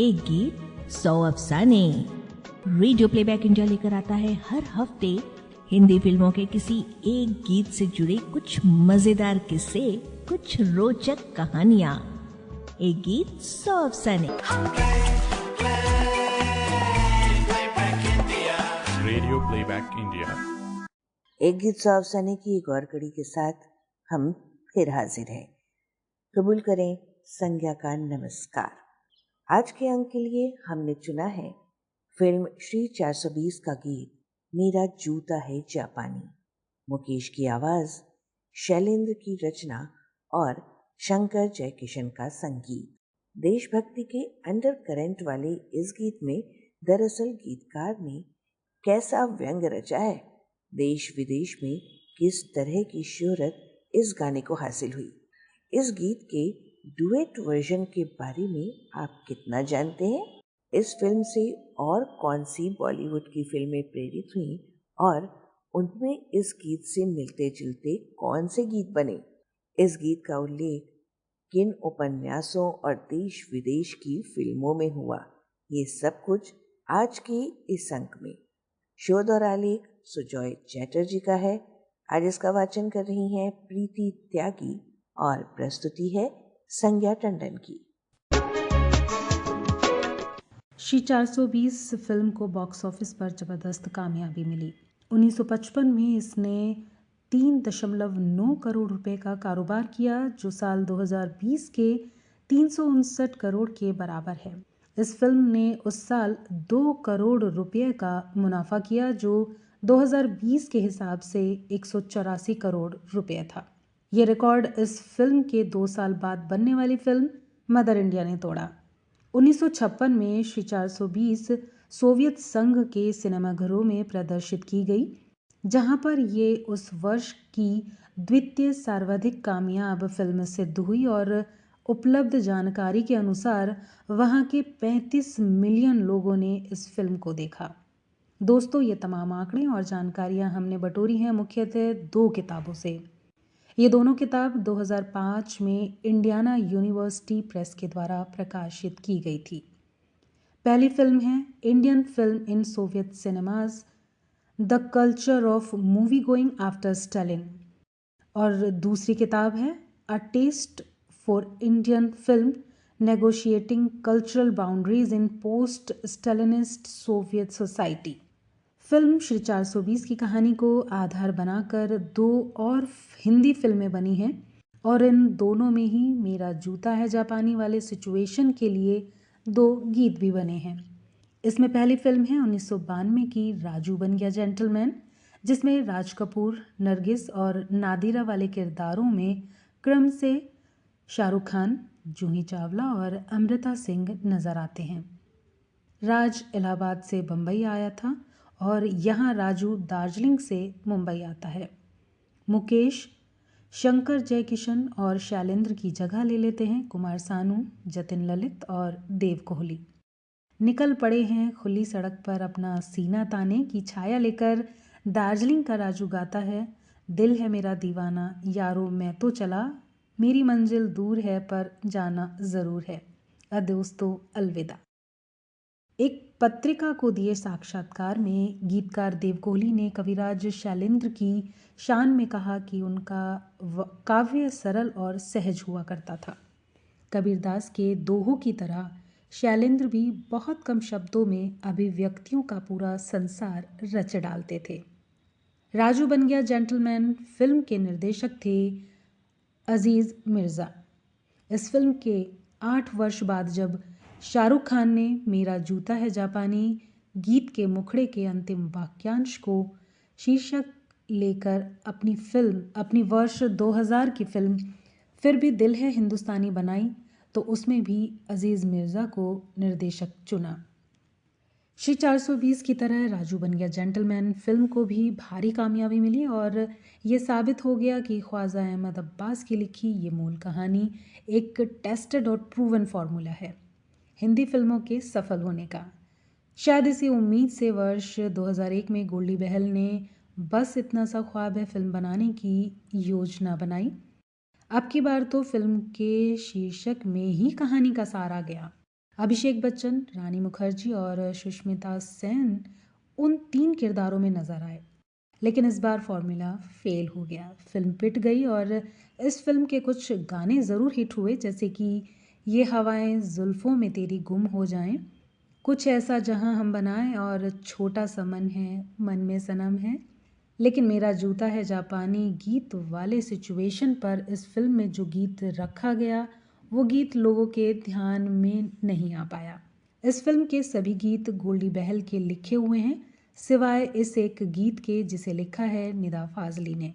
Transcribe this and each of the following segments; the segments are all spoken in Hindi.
एक गीत 100 अफसाने। रेडियो प्लेबैक इंडिया लेकर आता है हर हफ्ते हिंदी फिल्मों के किसी एक गीत से जुड़े कुछ मजेदार किस्से, कुछ रोचक कहानियां। एक गीत 100 अफसाने। Radio playback India. एक गीत 100 अफसाने की एक और कड़ी के साथ हम फिर हाजिर हैं। कबूल करें संज्ञा का नमस्कार। आज के अंक के लिए हमने चुना है फिल्म श्री 420 का गीत मेरा जूता है जापानी। मुकेश की आवाज, शैलेंद्र की रचना और शंकर जयकिशन का संगीत। देशभक्ति के अंडर करंट वाले इस गीत में दरअसल गीतकार ने कैसा व्यंग रचा है। देश विदेश में किस तरह की शोहरत इस गाने को हासिल हुई। इस गीत के डुएट वर्जन के बारे में आप कितना जानते हैं? इस फिल्म से और कौन सी बॉलीवुड की फिल्में प्रेरित हुई और उनमें इस गीत से मिलते जुलते कौन से गीत बने? इस गीत का उल्लेख किन उपन्यासों और देश विदेश की फिल्मों में हुआ? ये सब कुछ आज के इस अंक में। शोध और आलेख सुजॉय चैटर्जी का है। आज इसका वाचन कर रही हैं प्रीति त्यागी और प्रस्तुति है संज्ञा टंडन की। श्री 420 फिल्म को बॉक्स ऑफिस पर जबरदस्त कामयाबी मिली। 1955 में इसने 3.9 करोड़ रुपए का कारोबार किया, जो साल 2020 के 359 करोड़ के बराबर है। इस फिल्म ने उस साल 2 करोड़ रुपए का मुनाफा किया, जो 2020 के हिसाब से 184 करोड़ रुपए था। ये रिकॉर्ड इस फिल्म के 2 साल बाद बनने वाली फिल्म मदर इंडिया ने तोड़ा। 1956 में श्री 420 सोवियत संघ के सिनेमाघरों में प्रदर्शित की गई, जहां पर ये उस वर्ष की द्वितीय सर्वाधिक कामयाब फिल्म सिद्ध हुई और उपलब्ध जानकारी के अनुसार वहां के 35 मिलियन लोगों ने इस फिल्म को देखा। दोस्तों, ये तमाम आंकड़े और जानकारियां हमने बटोरी हैं मुख्यतः 2 किताबों से। ये दोनों किताब 2005 में इंडियाना यूनिवर्सिटी प्रेस के द्वारा प्रकाशित की गई थी। पहली फिल्म है Indian film in Soviet cinemas, the culture of movie going after Stalin, और दूसरी किताब है a test for Indian film negotiating cultural boundaries in post Stalinist Soviet society. Film Shri 420 की कहानी को आधार बनाकर 2 और हिंदी फिल्में बनी हैं और इन दोनों में ही मेरा जूता है जापानी वाले सिचुएशन के लिए 2 गीत भी बने हैं। इसमें पहली फिल्म है 1992 की राजू बन गया जेंटलमैन, जिसमें राज कपूर, नरगिस और नादिरा वाले किरदारों में क्रम से शाहरुख खान, जूही चावला और अमृता सिंह नजर आते हैं। राज इलाहाबाद से बम्बई आया था और यहाँ राजू दार्जिलिंग से मुंबई आता है। मुकेश शंकर जयकिशन और शैलेंद्र की जगह ले लेते हैं कुमार सानू, जतिन ललित और देव कोहली। निकल पड़े हैं खुली सड़क पर अपना सीना ताने की छाया लेकर। दार्जिलिंग का राजू गाता है, दिल है मेरा दीवाना यारो मैं तो चला, मेरी मंजिल दूर है पर जाना ज़रूर है, दोस्तों अलविदा। एक पत्रिका को दिए साक्षात्कार में गीतकार देव कोहली ने कविराज शैलेंद्र की शान में कहा कि उनका काव्य सरल और सहज हुआ करता था। कबीरदास के दोहों की तरह शैलेंद्र भी बहुत कम शब्दों में अभिव्यक्तियों का पूरा संसार रच डालते थे। राजू बन गया जेंटलमैन फिल्म के निर्देशक थे अजीज मिर्ज़ा। इस फिल्म के 8 वर्ष बाद जब शाहरुख खान ने मेरा जूता है जापानी गीत के मुखड़े के अंतिम वाक्यांश को शीर्षक लेकर अपनी वर्ष 2000 की फिल्म फिर भी दिल है हिंदुस्तानी बनाई, तो उसमें भी अजीज मिर्ज़ा को निर्देशक चुना। श्री 420 की तरह राजू बन गया जेंटलमैन फिल्म को भी भारी कामयाबी मिली और ये साबित हो गया कि ख्वाजा अहमद अब्बास की लिखी ये मूल कहानी एक टेस्टेड और प्रूवन फार्मूला है हिंदी फिल्मों के सफल होने का। शायद इसी उम्मीद से वर्ष 2001 में गोल्डी बहल ने बस इतना सा ख्वाब है फिल्म बनाने की योजना बनाई। अब की बार तो फिल्म के शीर्षक में ही कहानी का सार आ गया। अभिषेक बच्चन, रानी मुखर्जी और सुष्मिता सेन उन 3 किरदारों में नजर आए, लेकिन इस बार फॉर्मूला फेल हो गया। फिल्म पिट गई और इस फिल्म के कुछ गाने ज़रूर हिट हुए, जैसे कि ये हवाएं जुल्फ़ों में तेरी गुम हो जाएं, कुछ ऐसा जहां हम बनाएं और छोटा सा मन है, मन में सनम है। लेकिन मेरा जूता है जापानी गीत वाले सिचुएशन पर इस फिल्म में जो गीत रखा गया, वो गीत लोगों के ध्यान में नहीं आ पाया। इस फिल्म के सभी गीत गोल्डी बहल के लिखे हुए हैं, सिवाय इस एक गीत के जिसे लिखा है निदा फाजली ने।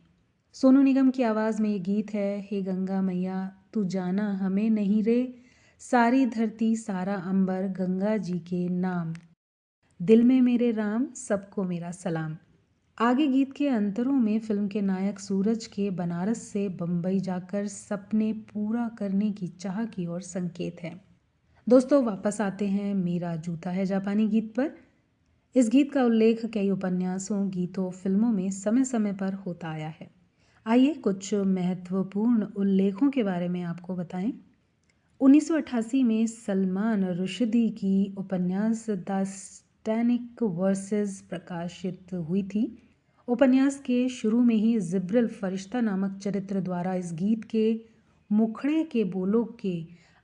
सोनू निगम की आवाज़ में ये गीत है, हे गंगा मैया तू जाना हमें नहीं रे, सारी धरती सारा अंबर गंगा जी के नाम, दिल में मेरे राम सबको मेरा सलाम। आगे गीत के अंतरों में फिल्म के नायक सूरज के बनारस से बम्बई जाकर सपने पूरा करने की चाह की ओर संकेत है। दोस्तों, वापस आते हैं मेरा जूता है जापानी गीत पर। इस गीत का उल्लेख कई उपन्यासों, गीतों, फिल्मों में समय समय पर होता आया है। आइए कुछ महत्वपूर्ण उल्लेखों के बारे में आपको बताएं। 1988 में सलमान रुश्दी की उपन्यास द स्टैनिक वर्सेस प्रकाशित हुई थी। उपन्यास के शुरू में ही जिब्रिल फरिश्ता नामक चरित्र द्वारा इस गीत के मुखड़े के बोलों के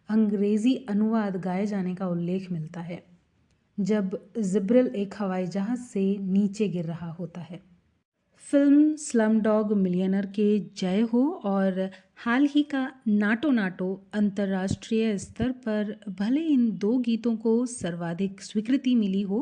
अंग्रेजी अनुवाद गाए जाने का उल्लेख मिलता है, जब जिब्रिल एक हवाई जहाज से नीचे गिर रहा होता है। फिल्म स्लमडॉग मिलियनर के जय हो और हाल ही का नाटो नाटो अंतर्राष्ट्रीय स्तर पर भले इन 2 गीतों को सर्वाधिक स्वीकृति मिली हो,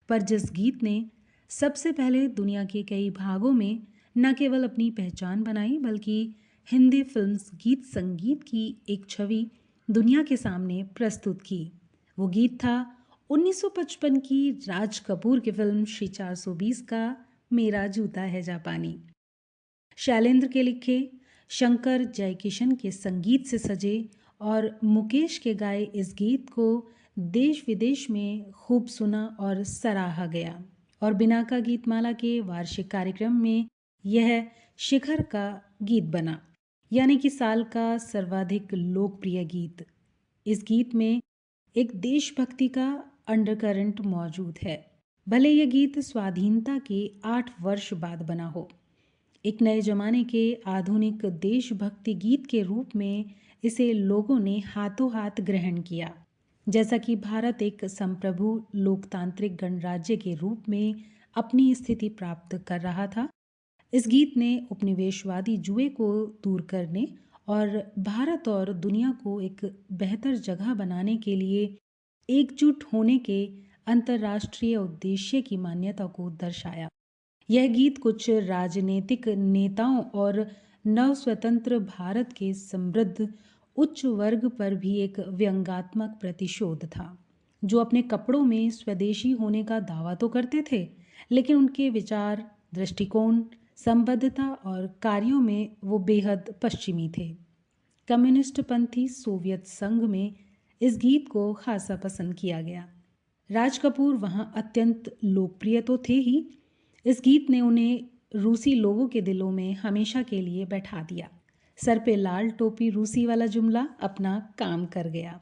पर जिस गीत ने सबसे पहले दुनिया के कई भागों में न केवल अपनी पहचान बनाई, बल्कि हिंदी फिल्म गीत संगीत की एक छवि दुनिया के सामने प्रस्तुत की, वो गीत था 1955 की राज कपूर की फिल्म श्री 420 का मेरा जूता है जापानी। शैलेंद्र के लिखे, शंकर जयकिशन के संगीत से सजे और मुकेश के गाए इस गीत को देश विदेश में खूब सुना और सराहा गया, और बिनाका गीतमाला के वार्षिक कार्यक्रम में यह शिखर का गीत बना, यानी कि साल का सर्वाधिक लोकप्रिय गीत। इस गीत में एक देशभक्ति का अंडरकरंट मौजूद है, भले यह गीत स्वाधीनता के 8 वर्ष बाद बना हो। एक नए जमाने के आधुनिक देशभक्ति गीत के रूप में इसे लोगों ने हाथों हाथ ग्रहण किया। जैसा कि भारत एक संप्रभु लोकतांत्रिक गणराज्य के रूप में अपनी स्थिति प्राप्त कर रहा था, इस गीत ने उपनिवेशवादी जुए को दूर करने और भारत और दुनिया को एक बेहतर जगह बनाने के लिए एकजुट होने के अंतर्राष्ट्रीय उद्देश्य की मान्यता को दर्शाया। यह गीत कुछ राजनीतिक नेताओं और नव स्वतंत्र भारत के समृद्ध उच्च वर्ग पर भी एक व्यंग्यात्मक प्रतिशोध था, जो अपने कपड़ों में स्वदेशी होने का दावा तो करते थे, लेकिन उनके विचार, दृष्टिकोण, संबद्धता और कार्यों में वो बेहद पश्चिमी थे। कम्युनिस्ट पंथी सोवियत संघ में इस गीत को खासा पसंद किया गया। राज कपूर वहाँ अत्यंत लोकप्रिय तो थे ही, इस गीत ने उन्हें रूसी लोगों के दिलों में हमेशा के लिए बैठा दिया। सर पे लाल टोपी रूसी वाला जुमला अपना काम कर गया।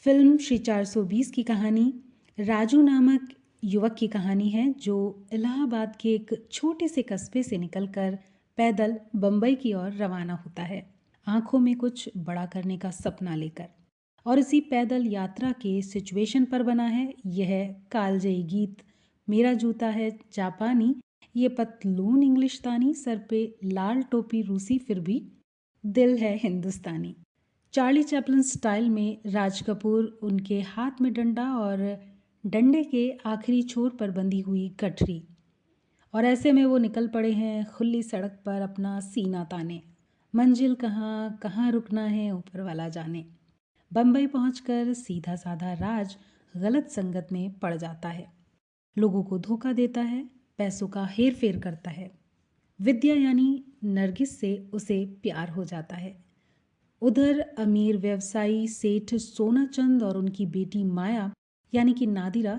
फिल्म श्री 420 की कहानी राजू नामक युवक की कहानी है, जो इलाहाबाद के एक छोटे से कस्बे से निकलकर पैदल बम्बई की ओर रवाना होता है, आंखों में कुछ बड़ा करने का सपना लेकर। और इसी पैदल यात्रा के सिचुएशन पर बना है यह कालजयी गीत मेरा जूता है जापानी। ये पतलून इंग्लिशतानी, सर पे लाल टोपी रूसी, फिर भी दिल है हिंदुस्तानी। चार्ली चैपलिन स्टाइल में राज कपूर उनके हाथ में डंडा और डंडे के आखिरी छोर पर बंधी हुई गठरी, और ऐसे में वो निकल पड़े हैं खुली सड़क पर अपना सीना ताने। मंजिल कहाँ कहाँ रुकना है ऊपर वाला जाने। बम्बई पहुंचकर सीधा साधा राज गलत संगत में पड़ जाता है, लोगों को धोखा देता है, पैसों का हेर फेर करता है। विद्या यानी नरगिस से उसे प्यार हो जाता है। उधर अमीर व्यवसायी सेठ सोनाचंद और उनकी बेटी माया यानी कि नादिरा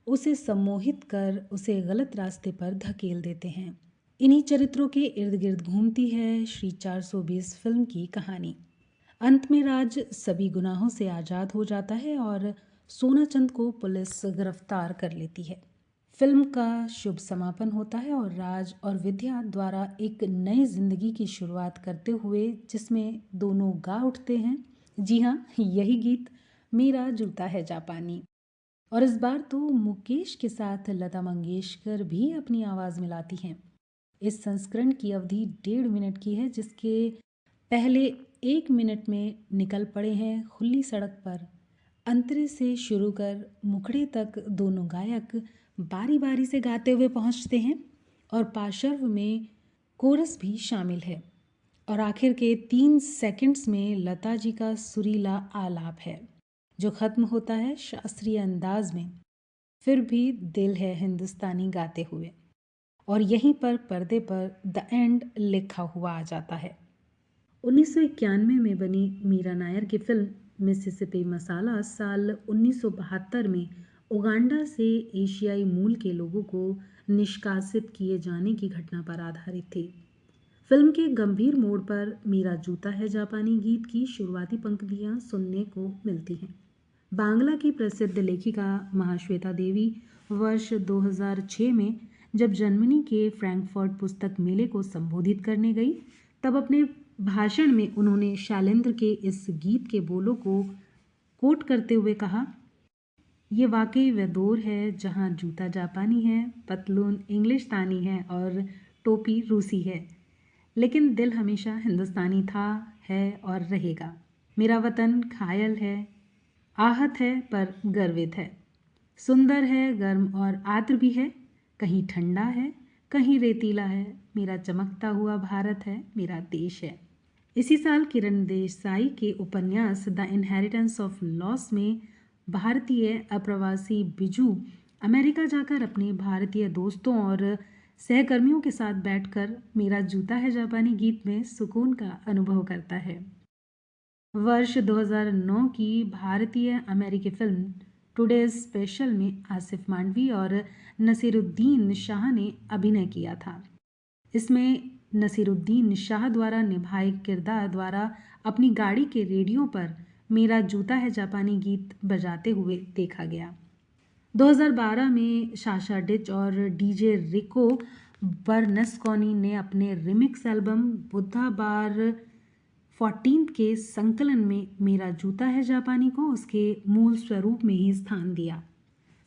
उसे सम्मोहित कर उसे गलत रास्ते पर धकेल देते हैं। इन्हीं चरित्रों के इर्द गिर्द घूमती है श्री 420 फिल्म की कहानी। अंत में राज सभी गुनाहों से आज़ाद हो जाता है और सोना चंद को पुलिस गिरफ्तार कर लेती है। फिल्म का शुभ समापन होता है और राज और विद्या द्वारा एक नई जिंदगी की शुरुआत करते हुए जिसमें दोनों गा उठते हैं। जी हाँ, यही गीत मेरा जूता है जापानी। और इस बार तो मुकेश के साथ लता मंगेशकर भी अपनी आवाज़ मिलाती हैं। इस संस्करण की अवधि 1.5 मिनट की है, जिसके पहले 1 मिनट में निकल पड़े हैं खुली सड़क पर। अंतरे से शुरू कर मुखड़े तक दोनों गायक बारी बारी से गाते हुए पहुंचते हैं और पार्श्व में कोरस भी शामिल है। और आखिर के 3 सेकंड्स में लता जी का सुरीला आलाप है जो ख़त्म होता है शास्त्रीय अंदाज में, फिर भी दिल है हिंदुस्तानी गाते हुए। और यहीं पर पर्दे पर द एंड लिखा हुआ आ जाता है। 1991 में बनी मीरा नायर की फिल्म मिसिसिपी मसाला साल 1972 में उगांडा से एशियाई मूल के लोगों को निष्कासित किए जाने की घटना पर आधारित थी। फिल्म के गंभीर मोड़ पर मेरा जूता है जापानी गीत की शुरुआती पंक्तियां सुनने को मिलती हैं। बांग्ला की प्रसिद्ध लेखिका महाश्वेता देवी वर्ष 2006 में जब जर्मनी के फ्रैंकफर्ट पुस्तक मेले को संबोधित करने गई, तब अपने भाषण में उन्होंने शैलेंद्र के इस गीत के बोलों को कोट करते हुए कहा, ये वाकई वह दौर है जहाँ जूता जापानी है, पतलून इंग्लिशतानी है और टोपी रूसी है, लेकिन दिल हमेशा हिंदुस्तानी था, है और रहेगा। मेरा वतन घायल है, आहत है पर गर्वित है, सुंदर है, गर्म और आर्द्र भी है, कहीं ठंडा है, कहीं रेतीला है। मेरा चमकता हुआ भारत है, मेरा देश है। इसी साल किरण देसाई के उपन्यास द इनहेरिटेंस ऑफ लॉस में भारतीय अप्रवासी बिजू अमेरिका जाकर अपने भारतीय दोस्तों और सहकर्मियों के साथ बैठकर मेरा जूता है जापानी गीत में सुकून का अनुभव करता है। वर्ष 2009 की भारतीय अमेरिकी फिल्म टुडेज स्पेशल में आसिफ मांडवी और नसीरुद्दीन शाह ने अभिनय किया था। इसमें नसीरुद्दीन शाह द्वारा निभाए किरदार द्वारा अपनी गाड़ी के रेडियो पर मेरा जूता है जापानी गीत बजाते हुए देखा गया। 2012 में साशा डिच और डीजे रिको बर्नस्कॉनी ने अपने रिमिक्स एल्बम बुद्धा बार 14 के संकलन में मेरा जूता है जापानी को उसके मूल स्वरूप में ही स्थान दिया।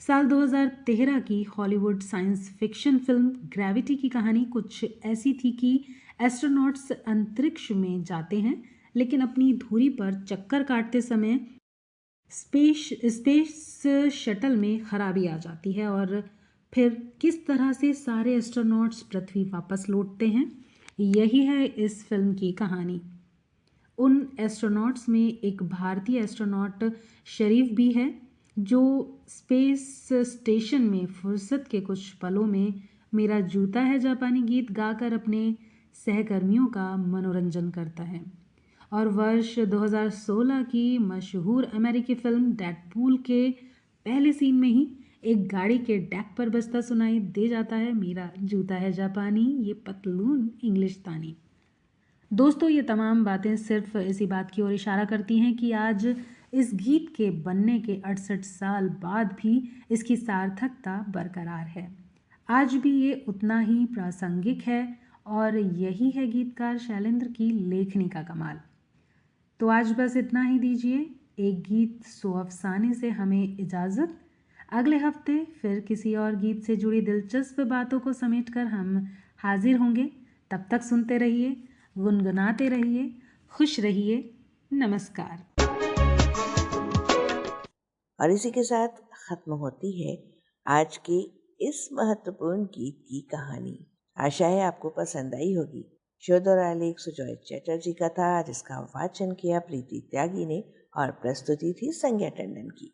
साल 2013 की Hollywood science fiction film gravity की कहानी कुछ ऐसी थी कि एस्ट्रोनॉट्स अंतरिक्ष में जाते हैं, लेकिन अपनी धुरी पर चक्कर काटते समय स्पेस शटल में खराबी आ जाती है और फिर किस तरह से सारे एस्ट्रोनॉट्स पृथ्वी वापस लौटते हैं। यही है इस फिल्म की कहानी। उन एस्ट्रोनॉट्स में एक भारतीय एस्ट्रोनॉट शरीफ भी है जो स्पेस स्टेशन में फुर्सत के कुछ पलों में मेरा जूता है जापानी गीत गाकर अपने सहकर्मियों का मनोरंजन करता है। और वर्ष 2016 की मशहूर अमेरिकी फिल्म डेडपूल के पहले सीन में ही एक गाड़ी के डेक पर बजता सुनाई दे जाता है मेरा जूता है जापानी, ये पतलून इंग्लिशतानी। दोस्तों, ये तमाम बातें सिर्फ इसी बात की ओर इशारा करती हैं कि आज इस गीत के बनने के 68 साल बाद भी इसकी सार्थकता बरकरार है। आज भी ये उतना ही प्रासंगिक है और यही है गीतकार शैलेंद्र की लेखनी का कमाल। तो आज बस इतना ही दीजिए एक गीत सो अफसाने से हमें इजाज़त। अगले हफ्ते फिर किसी और गीत से जुड़ी दिलचस्प बातों को समेटकर हम हाजिर होंगे। तब तक सुनते रहिए, गुनगुनाते रहिए, खुश रहिए। नमस्कार। और इसी के साथ ख़त्म होती है आज के इस महत्वपूर्ण गीत की कहानी। आशा है आपको पसंद आई होगी। शोध और आलेख सुजॉय चैटर्जी का था, जिसका वाचन किया प्रीति त्यागी ने और प्रस्तुति थी संज्ञा टंडन की।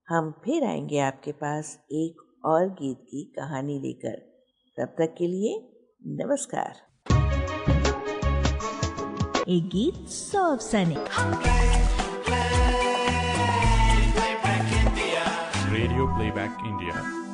हम फिर आएंगे आपके पास एक और गीत की कहानी लेकर। तब तक के लिए नमस्कार। एक गीत 100 अफसाने। Radio Playback India.